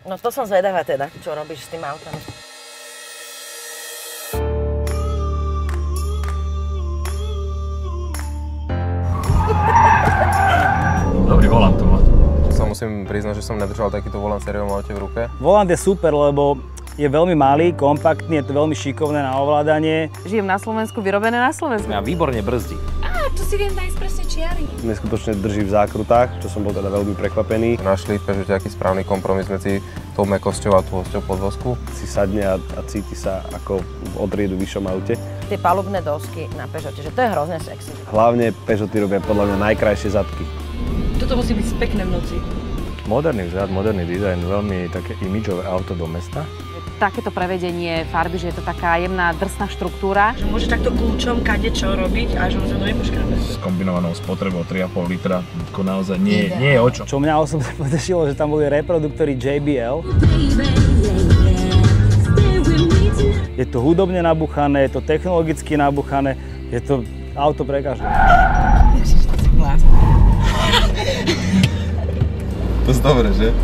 No to som zvedavá teda, čo robíš s tým autom. Dobrý volant to má. Sa musím priznať, že som nedržal takýto volant v sériovom aute v ruke. Volant je super, lebo je veľmi malý, kompaktný, je to veľmi šikovné na ovládanie. Žijem na Slovensku, vyrobené na Slovensku. Mňa výborne brzdí. Tu si viem nájsť presne čiary. Neskutočne drží v zákrutách, čo som bol teda veľmi prekvapený. Našli v Peugeote aký správny kompromis medzi tou mäkkosťou a tuhosťou podvozku. Si sadne a cíti sa ako v odriedu vyššom aute. Tie palubné dosky na Peugeote, že to je hrozne sexy. Hlavne Peugeoty robia podľa mňa najkrajšie zadky. Toto musí byť pekné v noci. Moderný vzhľad, moderný dizajn, veľmi také imidžové auto do mesta. Takéto prevedenie farby, že je to taká jemná, drsná štruktúra. Že môže takto kľúčom kadečo robiť a že on sa to nepoškrabe. S kombinovanou spotrebou 3,5 litra, ako naozaj nie je o čom. Čo mňa osobne potešilo, že tam boli reproduktory JBL. Je to hudobne nabuchané, je to technologicky nabuchané, je to auto pre každého. To je dobre, že?